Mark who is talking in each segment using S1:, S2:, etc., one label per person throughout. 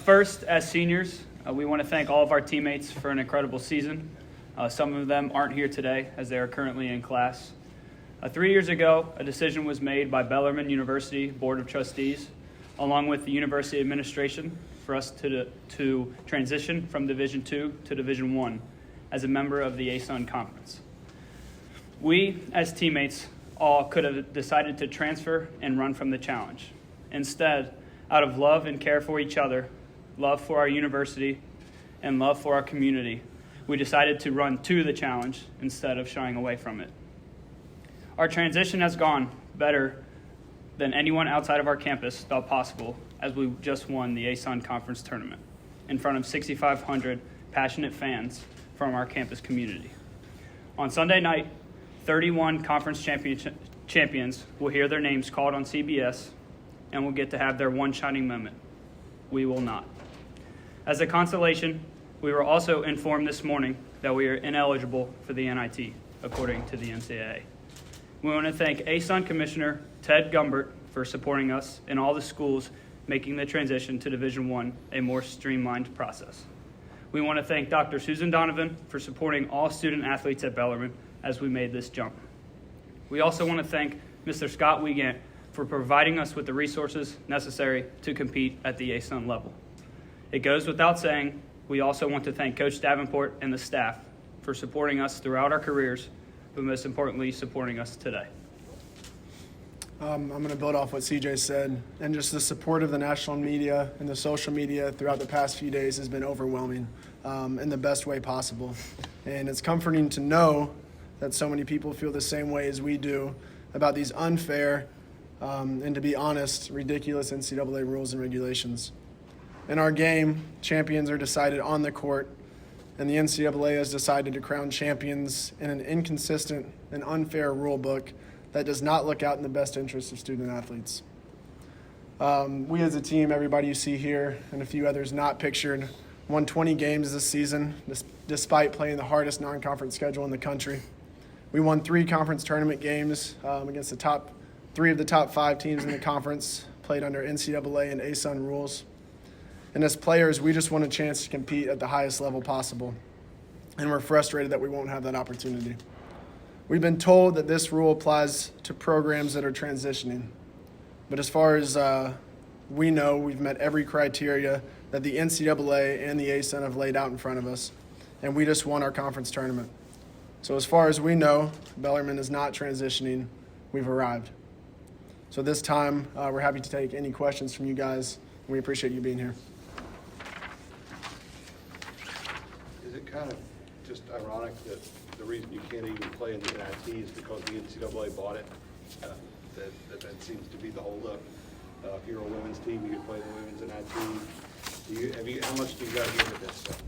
S1: First, as seniors, we want to thank all of our teammates for an incredible season. Some of them aren't here today as they are currently in class. 3 years ago, a decision was made by Bellarmine University Board of Trustees, along with the university administration, for us to transition from Division II to Division I as a member of the ASUN Conference. We, as teammates, all could have decided to transfer and run from the challenge. Instead, out of love and care for each other, love for our university, and love for our community, we decided to run to the challenge instead of shying away from it. Our transition has gone better than anyone outside of our campus thought possible, as we just won the ASUN Conference Tournament in front of 6,500 passionate fans from our campus community. On Sunday night, 31 conference champions will hear their names called on CBS and will get to have their one shining moment. We will not. As a consolation, we were also informed this morning that we are ineligible for the NIT, according to the NCAA. We want to thank ASUN Commissioner Ted Gumbert for supporting us in all the schools making the transition to Division I a more streamlined process. We want to thank Dr. Susan Donovan for supporting all student athletes at Bellarmine as we made this jump. We also want to thank Mr. Scott Wiegand for providing us with the resources necessary to compete at the ASUN level. It goes without saying, we also want to thank Coach Davenport and the staff for supporting us throughout our careers, but most importantly, supporting us today.
S2: I'm going to build off what CJ said, and just the support of the national media and the social media throughout the past few days has been overwhelming in the best way possible. And it's comforting to know that so many people feel the same way as we do about these unfair and, to be honest, ridiculous NCAA rules and regulations. In our game, champions are decided on the court, and the NCAA has decided to crown champions in an inconsistent and unfair rule book that does not look out in the best interest of student athletes. We as a team, everybody you see here and a few others not pictured, won 20 games this season despite playing the hardest non-conference schedule in the country. We won 3 conference tournament games against the top 3 of the top 5 teams in the conference, played under NCAA and ASUN rules. And as players, we just want a chance to compete at the highest level possible. And we're frustrated that we won't have that opportunity. We've been told that this rule applies to programs that are transitioning. But as far as we know, we've met every criteria that the NCAA and the ASUN have laid out in front of us. And we just won our conference tournament. So as far as we know, Bellarmine is not transitioning. We've arrived. So this time, we're happy to take any questions from you guys. And we appreciate you being here.
S3: Is it kind of just ironic that the reason you can't even play in the NIT is because the NCAA bought it? That seems to be the holdup. If you're a women's team, you could play the women's NIT. How much do you guys look at this stuff?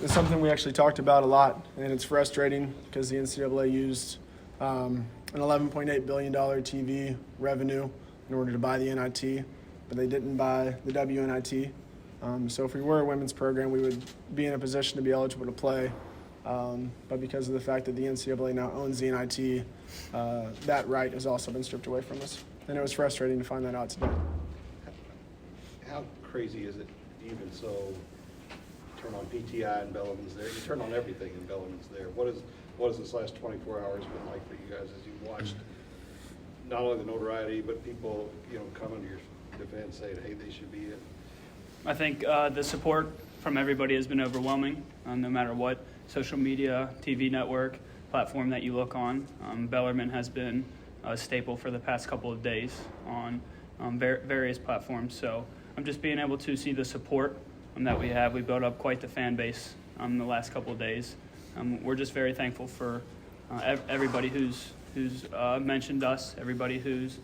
S2: It's something we actually talked about a lot, and it's frustrating because the NCAA used an $11.8 billion TV revenue in order to buy the NIT, but they didn't buy the WNIT. So if we were a women's program, we would be in a position to be eligible to play. But because of the fact that the NCAA now owns the NIT, that right has also been stripped away from us. And it was frustrating to find that out today.
S3: How crazy is it even so? You turn on PTI and Bellarmine's there. You turn on everything and Bellarmine's there. What has this last 24 hours been like for you guys as you've watched not only the notoriety, but people coming to your defense saying, hey, they should be in?
S1: I think the support from everybody has been overwhelming, no matter what social media, TV network, platform that you look on. Bellarmine has been a staple for the past couple of days on various platforms. So I'm just being able to see the support that we have. We built up quite the fan base the last couple of days. We're just very thankful for everybody who's mentioned us, everybody who's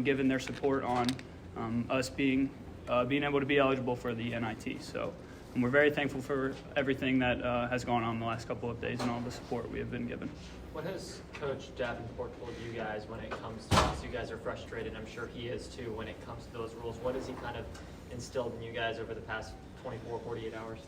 S1: given their support on us being able to be eligible for the NIT. So we're very thankful for everything that has gone on the last couple of days and all the support we have been given.
S4: What has Coach Davenport told you guys when it comes to this? You guys are frustrated. I'm sure he is too when it comes to those rules. What has he kind of instilled in you guys over the past 24, 48 hours?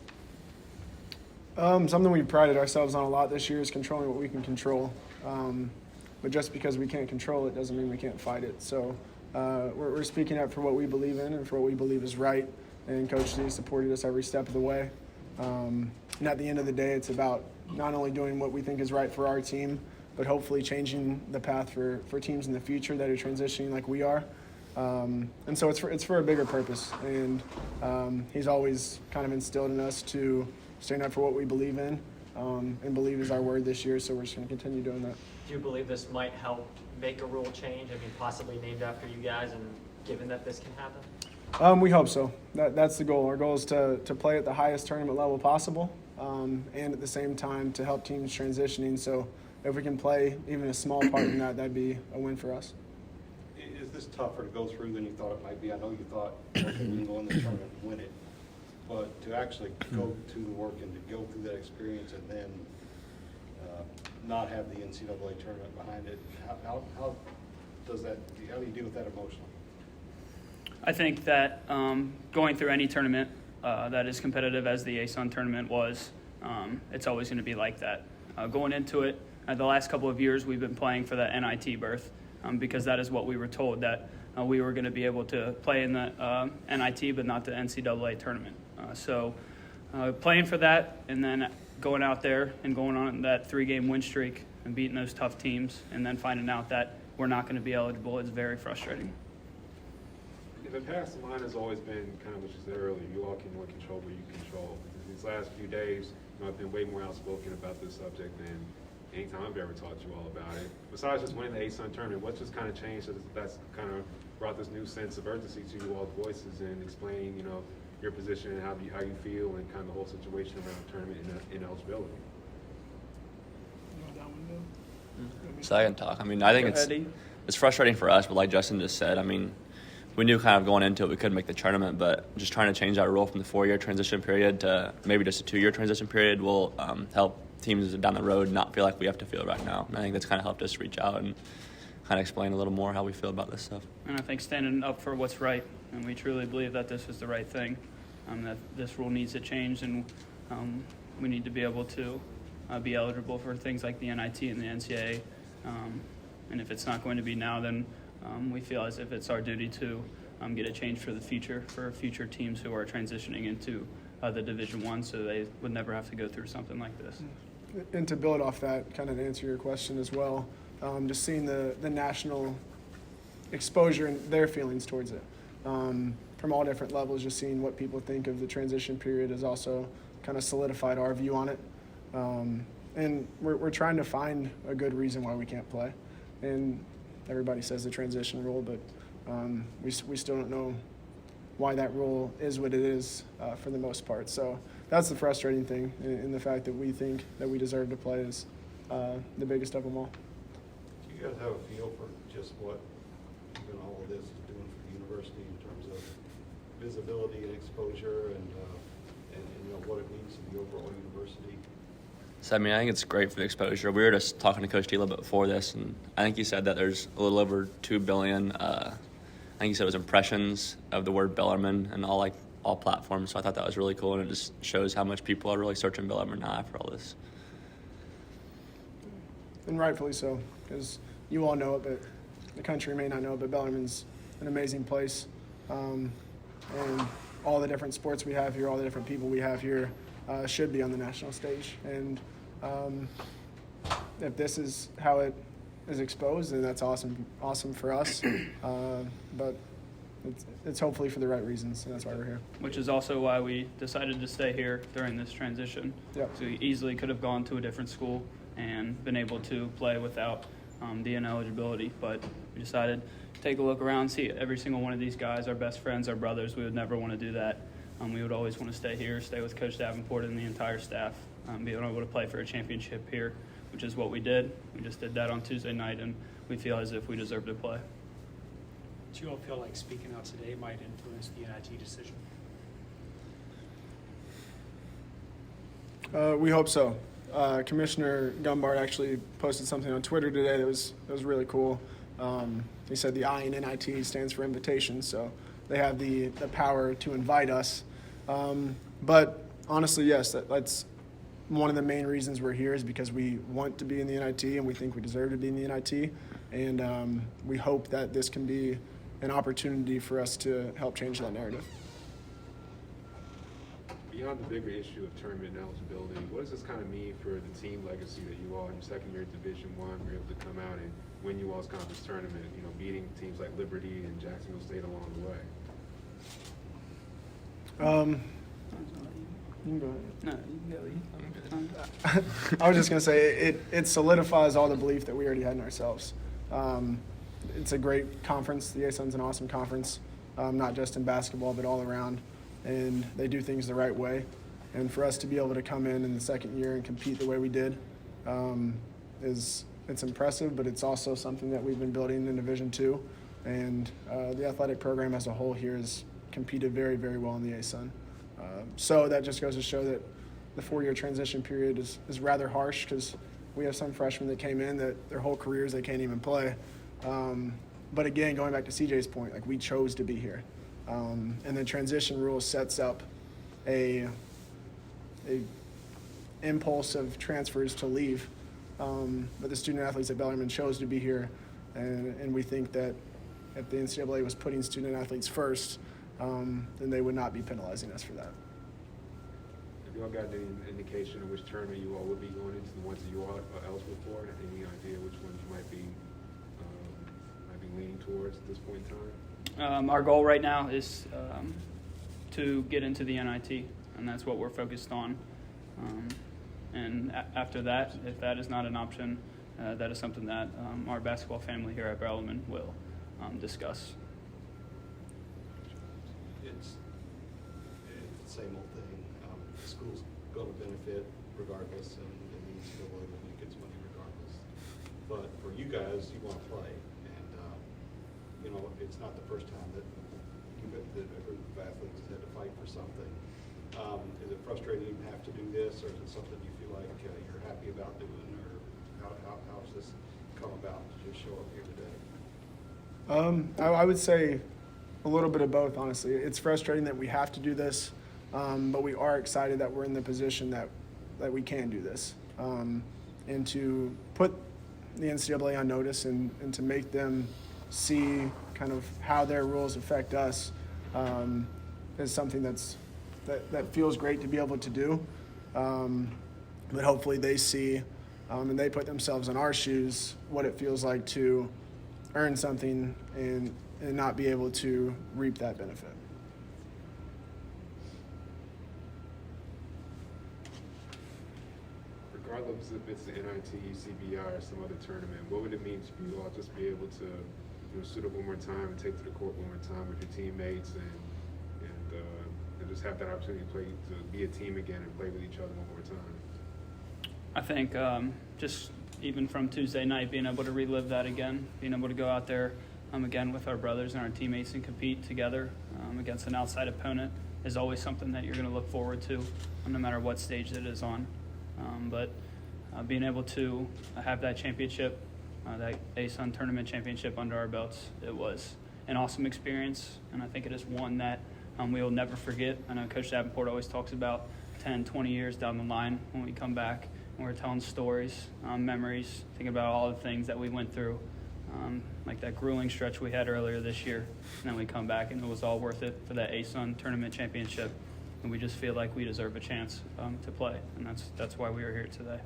S2: Something we've prided ourselves on a lot this year is controlling what we can control. But just because we can't control it doesn't mean we can't fight it. So we're speaking up for what we believe in and for what we believe is right. and Coach D supported us every step of the way. And at the end of the day, it's about not only doing what we think is right for our team, but hopefully changing the path for teams in the future that are transitioning like we are. And so it's for a bigger purpose. And he's always kind of instilled in us to stand up for what we believe in, and believe is our word this year, so we're just going to continue doing that.
S4: Do you believe this might help make a rule change? I mean, possibly named after you guys, and given that this can happen?
S2: We hope so. That's the goal. Our goal is to play at the highest tournament level possible, and at the same time to help teams transitioning. So if we can play even a small part in that, that'd be a win for us.
S3: Is this tougher to go through than you thought it might be? I know you thought, okay, we can go in the tournament and win it, but to actually go to the work and to go through that experience and then not have the NCAA tournament behind it, how do you deal with that emotionally?
S1: I think that going through any tournament that is competitive as the ASUN tournament was, it's always going to be like that. Going into it, the last couple of years we've been playing for that NIT berth because that is what we were told, that we were going to be able to play in the NIT but not the NCAA tournament. So playing for that and then going out there and going on that 3-game win streak and beating those tough teams and then finding out that we're not going to be eligible is very frustrating.
S5: In the past, the line has always been kind of what you said earlier, you all can more control what you control. These last few days, I've been way more outspoken about this subject than any time I've ever talked to you all about it. Besides just winning the ASUN tournament, what's just kind of changed that's kind of brought this new sense of urgency to you all's voices and explaining, your position and how you feel and kind of the whole situation around the tournament and eligibility?
S6: So I can talk. I mean, I think it's frustrating for us, but like Justin just said, I mean, we knew kind of going into it we couldn't make the tournament, but just trying to change that rule from the 4-year transition period to maybe just a 2-year transition period will help teams down the road not feel like we have to feel right now. And I think that's kind of helped us reach out and kind of explain a little more how we feel about this stuff.
S1: And I think standing up for what's right, and we truly believe that this is the right thing, that this rule needs to change, and we need to be able to be eligible for things like the NIT and the NCAA. And if it's not going to be now, then we feel as if it's our duty to get a change for the future, for future teams who are transitioning into the Division I, so they would never have to go through something like this.
S2: And to build off that, kind of answer your question as well, just seeing the national exposure and their feelings towards it from all different levels, just seeing what people think of the transition period has also kind of solidified our view on it. And we're trying to find a good reason why we can't play. And everybody says the transition rule, but we still don't know why that rule is what it is for the most part. So that's the frustrating thing, in the fact that we think that we deserve to play is the biggest of them all.
S3: Do you guys have a feel for just what all of this is doing for the university in terms of visibility and exposure and what it means to the overall university?
S6: So, I mean, I think it's great for the exposure. We were just talking to Coach D a little bit before this, and I think he said that there's a little over 2 billion, I think he said it was impressions of the word Bellarmine and all platforms. So I thought that was really cool, and it just shows how much people are really searching Bellarmine now after all this.
S2: And rightfully so, because you all know it, but the country may not know it, but Bellarmine's an amazing place. And all the different sports we have here, all the different people we have here should be on the national stage. And if this is how it is exposed, then that's awesome for us. But it's hopefully for the right reasons, and that's why we're here.
S1: Which is also why we decided to stay here during this transition.
S2: Yep.
S1: So we easily could have gone to a different school and been able to play without the ineligibility, but we decided to take a look around, see every single one of these guys, our best friends, our brothers. We would never want to do that. We would always want to stay here, stay with Coach Davenport and the entire staff, being able to play for a championship here, which is what we did. We just did that on Tuesday night, and we feel as if we deserve to play.
S7: Do you all feel like speaking out today might influence the NIT decision?
S2: We hope so. Commissioner Gumbard actually posted something on Twitter today that was really cool. He said the I in NIT stands for invitation, so they have the power to invite us. But honestly, yes, that's one of the main reasons we're here, is because we want to be in the NIT and we think we deserve to be in the NIT. And we hope that this can be an opportunity for us to help change that narrative.
S5: Beyond the bigger issue of tournament eligibility, what does this kind of mean for the team legacy that you all in your second year at Division I were able to come out and win you all's conference tournament, beating teams like Liberty and Jacksonville State along the way?
S2: You can go ahead.
S1: No, you can go.
S2: I was just going to say it solidifies all the belief that we already had in ourselves. It's a great conference. The ASUN's an awesome conference, not just in basketball but all around, and they do things the right way. And for us to be able to come in the second year and compete the way we did it's impressive, but it's also something that we've been building in Division II. And the athletic program as a whole here has competed very, very well in the ASUN. So that just goes to show that the 4-year transition period is rather harsh, because we have some freshmen that came in that their whole careers they can't even play. But again, going back to CJ's point, like, we chose to be here. And the transition rule sets up a impulse of transfers to leave. But the student athletes at Bellarmine chose to be here, and we think that if the NCAA was putting student athletes first, then they would not be penalizing us for that.
S5: Have you all got any indication of which tournament you all would be going into, the ones that you all are eligible for? Any idea which ones you might be leaning towards at this point in time?
S1: Our goal right now is to get into the NIT, and that's what we're focused on. And after that, if that is not an option, that is something that our basketball family here at Bellarmine will discuss.
S3: It's the same old thing. The school's going to benefit regardless, and the NCAA will make its money regardless. But for you guys, you want to play, and it's not the first time that a group of athletes has had to fight for something. Is it frustrating you have to do this, or is it something you feel like you're happy about doing, or how's this come about to just show up here today?
S2: I would say a little bit of both, honestly. It's frustrating that we have to do this, but we are excited that we're in the position that we can do this. And to put the NCAA on notice and to make them see kind of how their rules affect us is something that feels great to be able to do. But hopefully they see and they put themselves in our shoes, what it feels like to earn something and not be able to reap that benefit.
S5: Regardless if it's the NIT, CBI, or some other tournament, what would it mean to you all just be able to suit up one more time and take to the court one more time with your teammates and just have that opportunity to be a team again and play with each other one more time?
S1: I think just even from Tuesday night, being able to relive that again, being able to go out there again with our brothers and our teammates and compete together against an outside opponent is always something that you're going to look forward to, no matter what stage it is on. But being able to have that championship, that ASUN tournament championship under our belts, it was an awesome experience, and I think it is one that we will never forget. I know Coach Davenport always talks about 10, 20 years down the line when we come back and we're telling stories, memories, thinking about all the things that we went through, like that grueling stretch we had earlier this year. And then we come back and it was all worth it for that ASUN tournament championship. And we just feel like we deserve a chance to play, and that's why we are here today.